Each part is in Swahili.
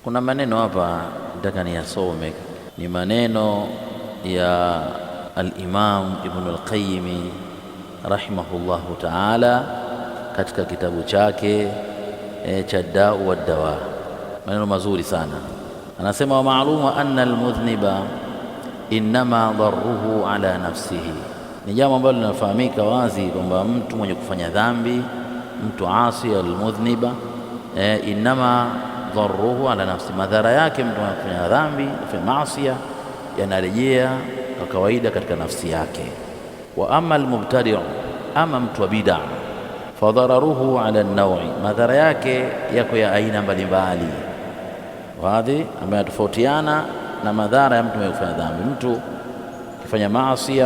Kuna maneno hapa nataka niyasome, ni maneno ya al-Imam Ibn al-Qayyim rahimahullahu ta'ala katika kitabu chake cha Da'u wa Dawa. Maneno mazuri sana. Anasema wa ma'lumu anna al-mudhniba innama darruhu ala nafsihi, ni jambo ambalo linafahamika wazi kwamba mtu mwenye kufanya dhambi, mtu asi al-mudhniba, innama darruhu ala nafsi, madhara yake mtu mwenye kufanya dhambi na maasi yanarejea kwa kawaida katika nafsi yake. Wa amma al-mubtadi', ama mtu wa bid'a, fadhararuhu ala an-naw'i, madhara yake yako ya aina mbalimbali wadhi ambayo tofautiana na madhara ya mtu mwenye kufanya dhambi. Mtu kifanya maasi,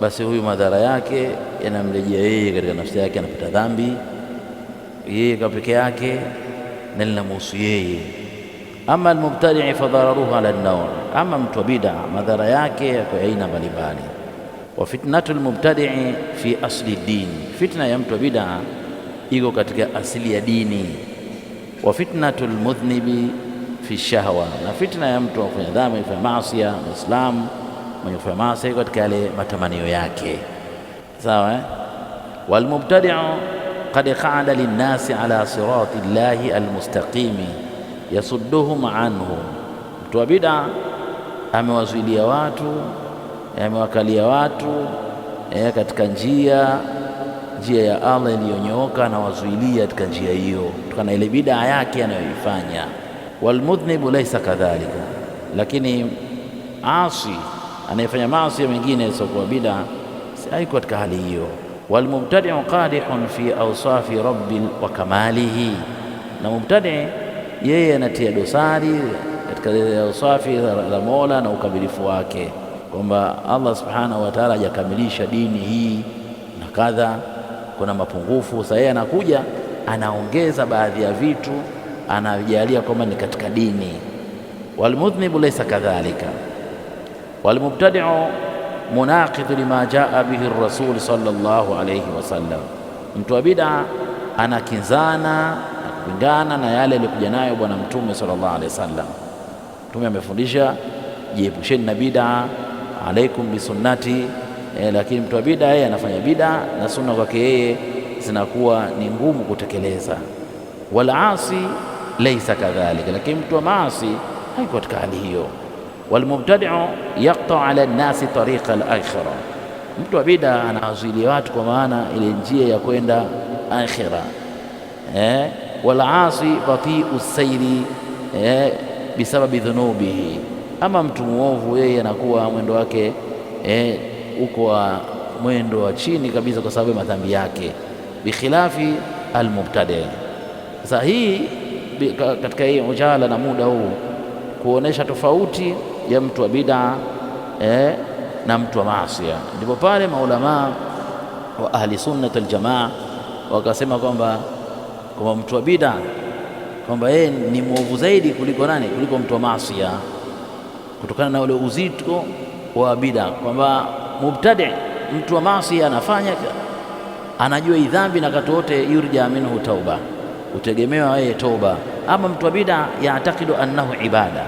basi huyu madhara yake yanamrejea yeye katika nafsi yake, anapata dhambi yeye kwa peke yake na linamhusu yeye. Ama al-mubtadi' fadhararuhu ala an-naw', ama mtu wa bid'a madhara yake yako aina mbalimbali. Wa fitnatu al-mubtadi' fi asli din, fitna ya mtu wa bid'a iko katika asili ya dini. Wa fitnatu al-mudhnibi fi shahwa, na fitna ya mtu kufanya dhambi, kufanya maasi, Muislamu mwenye kufanya maasi katika yale matamanio yake, sawa. Wal mubtadi'u qad qa'ada lin-nasi ala sirati llahi al-mustaqimi yasudduhum anhu, mtu wa bid'a amewazuilia watu, amewakalia watu katika njia ya Allah iliyonyooka, na wazuilia katika njia hiyo kutokana ile bid'a yake anayoifanya. Walmudhnibu laysa kadhalika, lakini asi anayefanya maasi mengine sio kwa bid'a haiko katika hali hiyo. Walmubtadi'u qadihun fi awsafi rabbil wa kamalihi, na mubtadi' yeye anatia dosari katika awsafi za Mola na ukamilifu wake, kwamba Allah subhanahu wa ta'ala hajakamilisha dini hii na kadha, kuna mapungufu. Sasa yeye anakuja anaongeza baadhi ya vitu, anajalia kwamba ni katika dini. Walmudhnibu laysa kadhalika. Walmubtadi'u munaqidhu lima jaa bihi ar-rasul sallallahu alayhi wasallam, mtu wa bid'a anakinzana na kupingana na yale aliyokuja nayo bwana Mtume sallallahu alayhi wasallam. Mtume amefundisha jiepusheni na bid'a, alaikum bisunnati, lakini mtu wa bid'a yeye anafanya bid'a na sunna kwake yeye zinakuwa ni ngumu kutekeleza. Walasi laysa kadhalika, lakini mtu wa maasi haiko katika hali hiyo. Walmubtadi'u yaqta' ala an-nasi tariqa al-akhirah, mtu wa bid'a anawazuilia watu kwa maana ile njia ya kwenda akhira. Walasi bati'u sayri bisababi dhunubihi, ama mtu muovu yeye anakuwa mwendo wake uko mwendo wa chini kabisa kwa sababu ya madhambi yake, bikhilafi al-mubtadi'. Sasa hii katika hii ujala na muda huu kuonesha tofauti ya mtu wa bid'a na mtu wa maasi, ndipo pale maulama wa ahli sunnah wal jamaa wakasema kwamba mtu wa bid'a kwamba yeye ni mwovu zaidi kuliko nani? Kuliko mtu wa maasi, kutokana na ule uzito wa bid'a, kwamba mubtadi' mtu wa maasi anafanya, anajua dhambi na wakati wote yurja minhu tauba, utegemewa yeye toba. Ama mtu wa bid'a yaatakidu annahu ibada,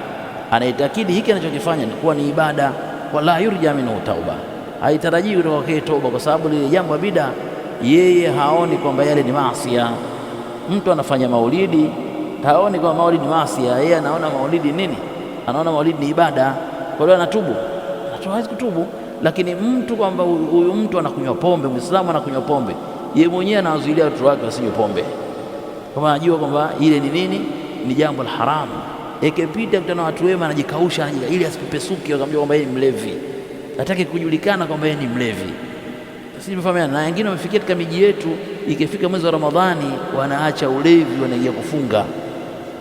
anaitakidi hiki anachokifanya ni kuwa ni ibada, wala yurja minhu tauba, haitarajii kutoka kwake toba, kwa sababu lile jambo la bid'a yeye haoni kwamba yale ni maasi. Mtu anafanya maulidi, haoni kwamba maulidi ni maasi, yeye anaona maulidi nini? Anaona maulidi ni ibada, kwa hiyo anatubu. Hawezi kutubu. Lakini mtu kwamba huyu mtu anakunywa pombe, Muislamu anakunywa pombe, yeye mwenyewe anawazuilia watu wake wasinywe pombe, kama anajua kwamba ile ni nini? Ni jambo la haramu. Ikipita kutana watu wema, anajikausha ili asipepesuke, wakamjua kwamba yeye ni mlevi, hataki kujulikana kwamba yeye ni mlevi. Sisi tumefahamiana. Na wengine wamefikia katika miji yetu, ikifika mwezi wa Ramadhani wanaacha ulevi, wanaingia kufunga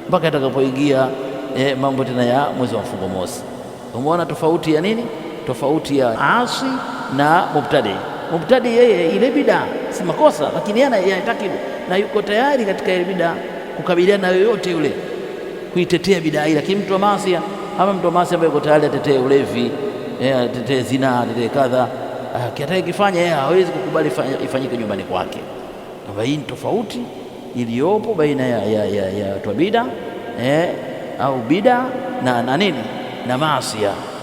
mpaka atakapoingia mambo tena ya mwezi wa mfungo mosi. Umeona tofauti ya nini? Tofauti ya asi na mubtadi. Mubtadi yeye ile bid'a si makosa, lakini yeye anataka na yuko tayari katika ile bid'a kukabiliana na yoyote yule, kuitetea bid'a ile. Lakini mtu wa maasi, ama mtu wa maasi ambaye yuko tayari atetee ulevi, atetee zina, atetee kadha, kiataka kifanya yeye hawezi kukubali ifanyike nyumbani kwake. Kwa hii ni tofauti iliyopo baina ya watu wa bid'a au bid'a na nini na maasiya.